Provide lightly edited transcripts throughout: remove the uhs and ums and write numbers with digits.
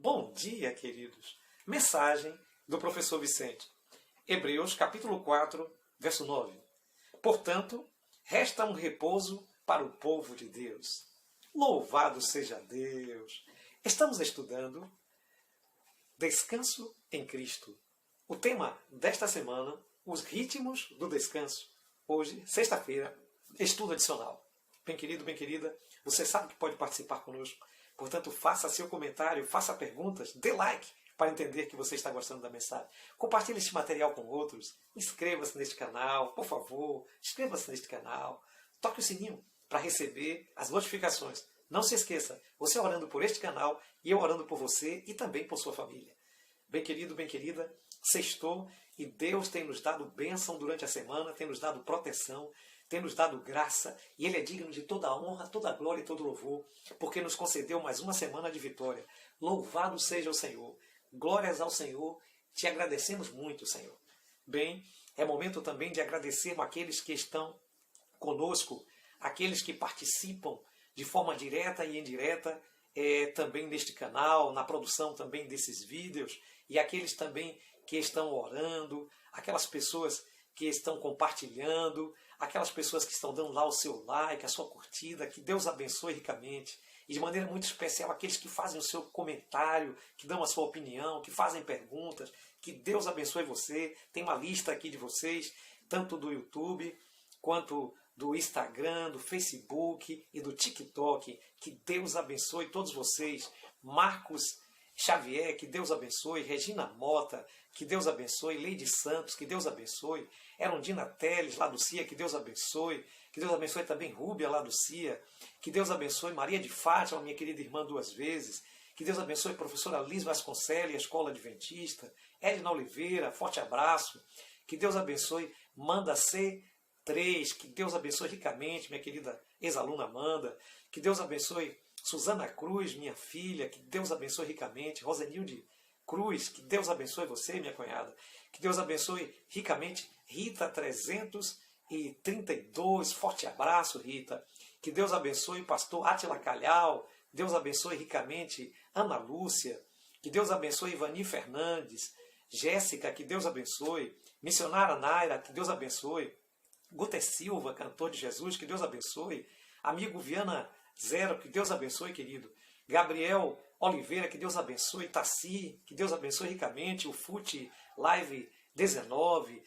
Bom dia, queridos. Mensagem do professor Vicente. Hebreus, capítulo 4, verso 9. Portanto, resta um repouso para o povo de Deus. Louvado seja Deus! Estamos estudando Descanso em Cristo. O tema desta semana, os ritmos do descanso. Hoje, sexta-feira, estudo adicional. Bem querido, bem querida, você sabe que pode participar conosco. Portanto, faça seu comentário, faça perguntas, dê like para entender que você está gostando da mensagem. Compartilhe este material com outros. Inscreva-se neste canal, por favor. Inscreva-se neste canal. Toque o sininho para receber as notificações. Não se esqueça, você orando por este canal e eu orando por você e também por sua família. Bem querido, bem querida, sextou e Deus tem nos dado bênção durante a semana, tem nos dado proteção, tem nos dado graça, e Ele é digno de toda a honra, toda a glória e todo o louvor, porque nos concedeu mais uma semana de vitória. Louvado seja o Senhor. Glórias ao Senhor. Te agradecemos muito, Senhor. Bem, é momento também de agradecermos aqueles que estão conosco, aqueles que participam de forma direta e indireta também neste canal, na produção também desses vídeos, e aqueles também que estão orando, aquelas pessoas que estão compartilhando, aquelas pessoas que estão dando lá o seu like, a sua curtida, que Deus abençoe ricamente. E de maneira muito especial aqueles que fazem o seu comentário, que dão a sua opinião, que fazem perguntas, que Deus abençoe você. Tem uma lista aqui de vocês, tanto do YouTube, quanto do Instagram, do Facebook e do TikTok. Que Deus abençoe todos vocês. Marcos Xavier, que Deus abençoe. Regina Mota, que Deus abençoe. Leide Santos, que Deus abençoe. Erundina Teles, lá do CIA, que Deus abençoe. Que Deus abençoe também Rúbia, lá do CIA. Que Deus abençoe Maria de Fátima, minha querida irmã duas vezes. Que Deus abençoe professora Liz Vasconcelos, a Escola Adventista. Edna Oliveira, forte abraço. Que Deus abençoe Manda C3. Que Deus abençoe ricamente, minha querida ex-aluna Amanda. Que Deus abençoe Suzana Cruz, minha filha. Que Deus abençoe ricamente. Rosenilde Cruz, que Deus abençoe você, minha cunhada. Que Deus abençoe ricamente Rita 332. Forte abraço, Rita. Que Deus abençoe pastor Átila Calhau. Deus abençoe ricamente Ana Lúcia. Que Deus abençoe Ivani Fernandes. Jéssica, que Deus abençoe. Missionária Naira, que Deus abençoe. Guter Silva, cantor de Jesus, que Deus abençoe. Amigo Viana Zero, que Deus abençoe, querido. Gabriel Oliveira, que Deus abençoe. Taci, que Deus abençoe ricamente. O Fute Live 19.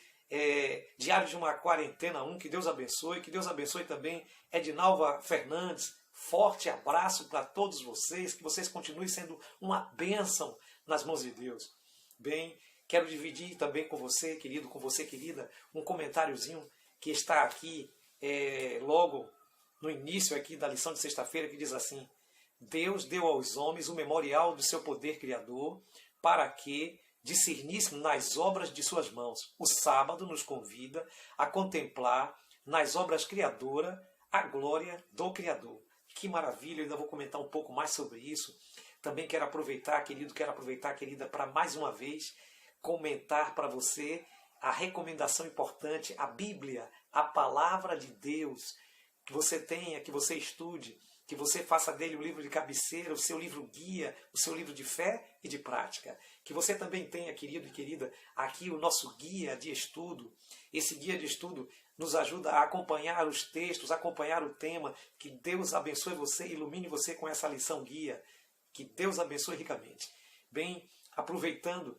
Diário de uma Quarentena 1, que Deus abençoe. Que Deus abençoe também Edinalva Fernandes. Forte abraço para todos vocês. Que vocês continuem sendo uma bênção nas mãos de Deus. Bem, quero dividir também com você, querido, com você, querida, um comentáriozinho que está aqui logo no início aqui da lição de sexta-feira, que diz assim: Deus deu aos homens o memorial do seu poder criador para que discerníssemos nas obras de suas mãos. O sábado nos convida a contemplar nas obras criadoras a glória do Criador. Que maravilha, eu ainda vou comentar um pouco mais sobre isso. Também quero aproveitar, querido, querida, para mais uma vez comentar para você a recomendação importante, a Bíblia, a Palavra de Deus, que você tenha, que você estude, que você faça dele o livro de cabeceira, o seu livro guia, o seu livro de fé e de prática. Que você também tenha, querido e querida, aqui o nosso guia de estudo. Esse guia de estudo nos ajuda a acompanhar os textos, acompanhar o tema. Que Deus abençoe você e ilumine você com essa lição guia. Que Deus abençoe ricamente. Bem, aproveitando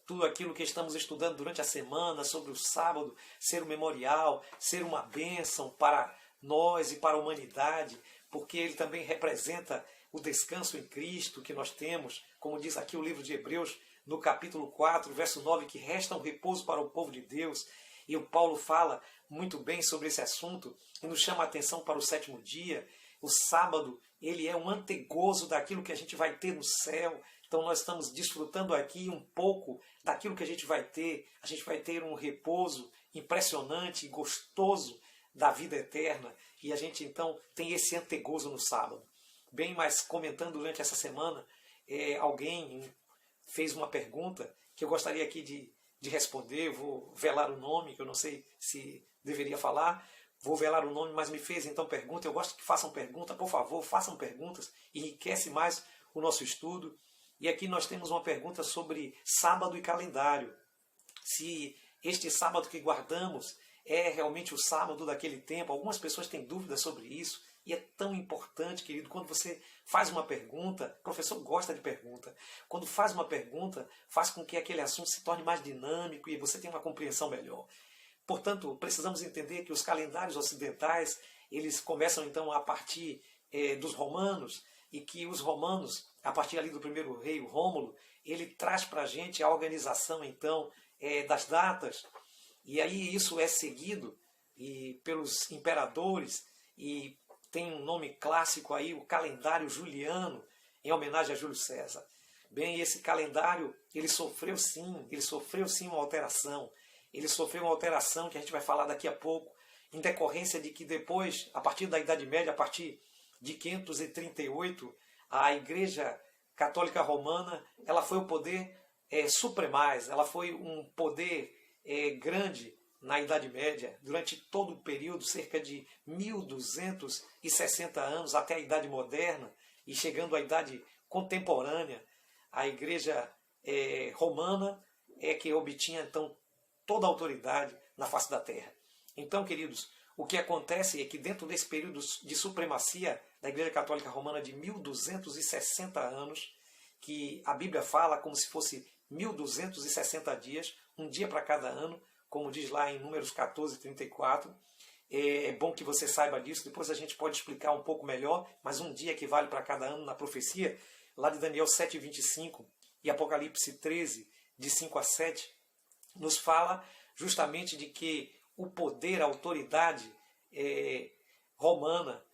tudo aquilo que estamos estudando durante a semana sobre o sábado, ser um memorial, ser uma bênção para nós e para a humanidade, porque ele também representa o descanso em Cristo que nós temos, como diz aqui o livro de Hebreus, no capítulo 4, verso 9, que resta um repouso para o povo de Deus. E o Paulo fala muito bem sobre esse assunto e nos chama a atenção para o sétimo dia. O sábado, ele é um antegozo daquilo que a gente vai ter no céu. Então nós estamos desfrutando aqui um pouco daquilo que a gente vai ter. A gente vai ter um repouso impressionante e gostoso da vida eterna. E a gente então tem esse antegozo no sábado. Bem, mas comentando durante essa semana, alguém fez uma pergunta que eu gostaria aqui de responder. Eu vou velar o nome, que eu não sei se deveria falar. Vou velar o nome, mas me fez então pergunta. Eu gosto que façam pergunta, por favor, façam perguntas. Enriquece mais o nosso estudo. E aqui nós temos uma pergunta sobre sábado e calendário. Se este sábado que guardamos é realmente o sábado daquele tempo. Algumas pessoas têm dúvidas sobre isso. E é tão importante, querido, quando você faz uma pergunta, o professor gosta de pergunta, quando faz uma pergunta, faz com que aquele assunto se torne mais dinâmico e você tenha uma compreensão melhor. Portanto, precisamos entender que os calendários ocidentais, eles começam então a partir dos romanos, e que os romanos, a partir ali do primeiro rei, o Rômulo, ele traz para a gente a organização então das datas, e aí isso é seguido pelos imperadores, e tem um nome clássico aí, o calendário juliano, em homenagem a Júlio César. Bem, esse calendário, ele sofreu sim uma alteração. Ele sofreu uma alteração que a gente vai falar daqui a pouco, em decorrência de que depois, a partir da Idade Média, a partir de 538, a Igreja Católica Romana, ela foi o poder supremais, ela foi um poder grande na Idade Média, durante todo o período, cerca de 1260 anos, até a Idade Moderna, e chegando à Idade Contemporânea, a Igreja Romana é que obtinha, então, toda a autoridade na face da terra. Então, queridos, o que acontece é que dentro desse período de supremacia da Igreja Católica Romana de 1260 anos, que a Bíblia fala como se fosse 1260 dias, um dia para cada ano, como diz lá em Números 14, 34. É bom que você saiba disso, depois a gente pode explicar um pouco melhor, mas um dia equivale para cada ano na profecia, lá de Daniel 7, 25 e Apocalipse 13, de 5 a 7, nos fala justamente de que o poder, a autoridade romana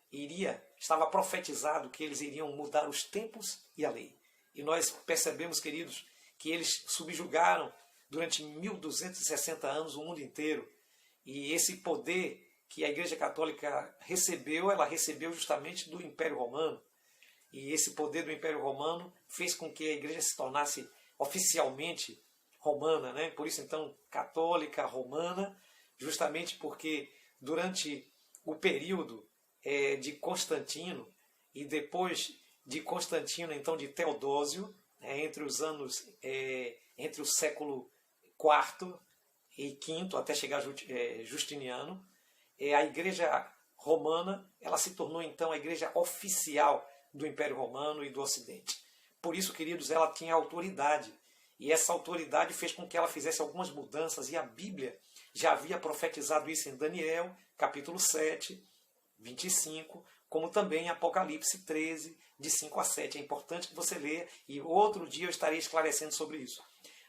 estava profetizado que eles iriam mudar os tempos e a lei. E nós percebemos, queridos, que eles subjugaram durante 1260 anos o mundo inteiro. E esse poder que a Igreja Católica recebeu, ela recebeu justamente do Império Romano. E esse poder do Império Romano fez com que a Igreja se tornasse oficialmente romana, né? Por isso, então, católica, romana, justamente porque durante o período de Constantino e depois de Constantino, então, de Teodósio, entre os anos, entre o século IV e V, até chegar Justiniano, a Igreja Romana, ela se tornou então a igreja oficial do Império Romano e do Ocidente. Por isso, queridos, ela tinha autoridade. E essa autoridade fez com que ela fizesse algumas mudanças, e a Bíblia já havia profetizado isso em Daniel, capítulo 7, 25, como também em Apocalipse 13, de 5 a 7. É importante que você leia, e outro dia eu estarei esclarecendo sobre isso.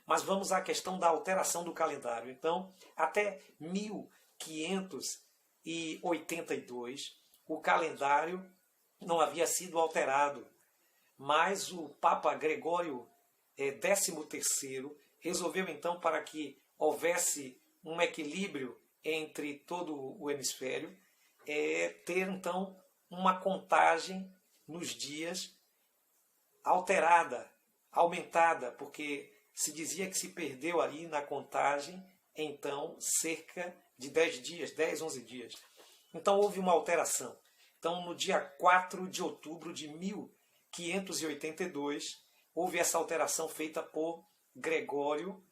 Mas vamos à questão da alteração do calendário. Então, até 1582, o calendário não havia sido alterado, mas o Papa Gregório XIII resolveu então, para que houvesse um equilíbrio entre todo o hemisfério, ter então uma contagem nos dias alterada, aumentada, porque se dizia que se perdeu ali na contagem, então, cerca de 10 dias, 10, 11 dias. Então houve uma alteração. Então, no dia 4 de outubro de 1582, houve essa alteração feita por Gregório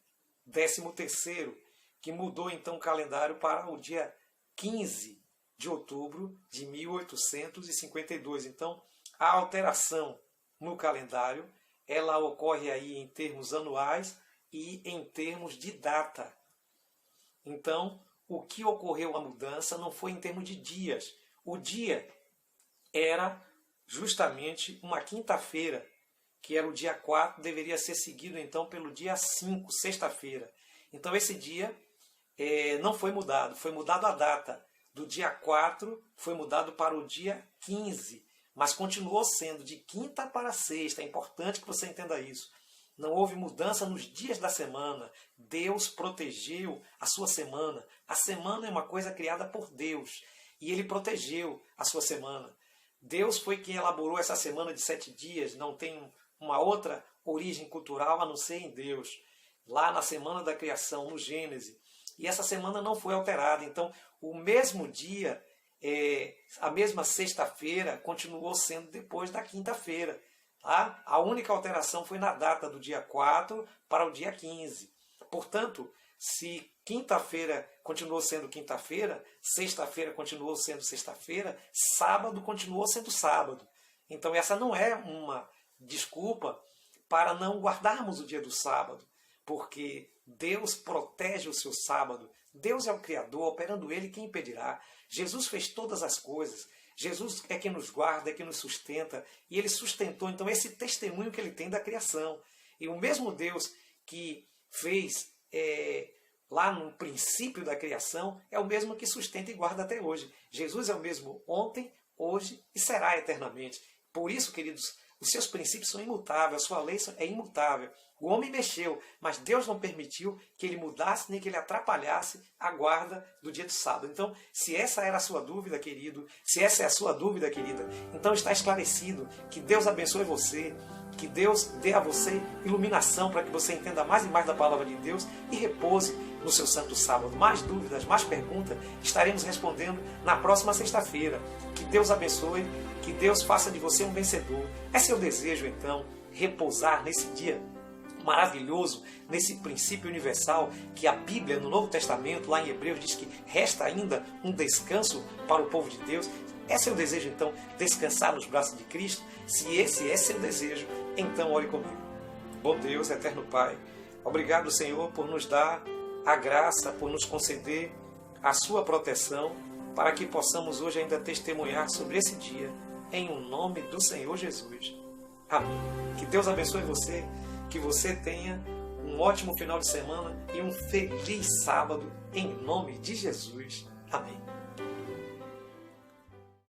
XIII, que mudou então o calendário para o dia 15 de outubro de 1852. Então, a alteração no calendário, ela ocorre aí em termos anuais e em termos de data. Então, o que ocorreu a mudança não foi em termos de dias. O dia era justamente uma quinta-feira, que era o dia 4, deveria ser seguido então pelo dia 5, sexta-feira. Então esse dia não foi mudado, foi mudado a data. Do dia 4 foi mudado para o dia 15, mas continuou sendo de quinta para sexta. É importante que você entenda isso. Não houve mudança nos dias da semana. Deus protegeu a sua semana. A semana é uma coisa criada por Deus, e Ele protegeu a sua semana. Deus foi quem elaborou essa semana de 7 dias, não tem uma outra origem cultural a não ser em Deus. Lá na semana da criação, no Gênesis. E essa semana não foi alterada. Então, o mesmo dia, a mesma sexta-feira, continuou sendo depois da quinta-feira. Tá? A única alteração foi na data do dia 4 para o dia 15. Portanto, se quinta-feira continuou sendo quinta-feira, sexta-feira continuou sendo sexta-feira, sábado continuou sendo sábado. Então essa não é uma desculpa para não guardarmos o dia do sábado, porque Deus protege o seu sábado. Deus é o Criador, operando Ele, quem impedirá? Jesus fez todas as coisas. Jesus é quem nos guarda, é quem nos sustenta, e Ele sustentou então esse testemunho que Ele tem da criação. E o mesmo Deus que fez lá no princípio da criação é o mesmo que sustenta e guarda até hoje. Jesus é o mesmo ontem, hoje e será eternamente. Por isso, queridos, os seus princípios são imutáveis, a sua lei é imutável. O homem mexeu, mas Deus não permitiu que ele mudasse nem que ele atrapalhasse a guarda do dia do sábado. Então, se essa era a sua dúvida, querido, se essa é a sua dúvida, querida, então está esclarecido. Que Deus abençoe você, que Deus dê a você iluminação para que você entenda mais e mais da palavra de Deus e repouse no seu santo sábado. Mais dúvidas, mais perguntas, estaremos respondendo na próxima sexta-feira. Que Deus abençoe, que Deus faça de você um vencedor. É seu desejo, então, repousar nesse dia maravilhoso, nesse princípio universal que a Bíblia, no Novo Testamento, lá em Hebreus, diz que resta ainda um descanso para o povo de Deus. É seu desejo, então, descansar nos braços de Cristo? Se esse é seu desejo, então ore comigo. Bom Deus, eterno Pai, obrigado, Senhor, por nos dar a graça, por nos conceder a sua proteção, para que possamos hoje ainda testemunhar sobre esse dia, em o nome do Senhor Jesus. Amém. Que Deus abençoe você, que você tenha um ótimo final de semana e um feliz sábado, em nome de Jesus. Amém.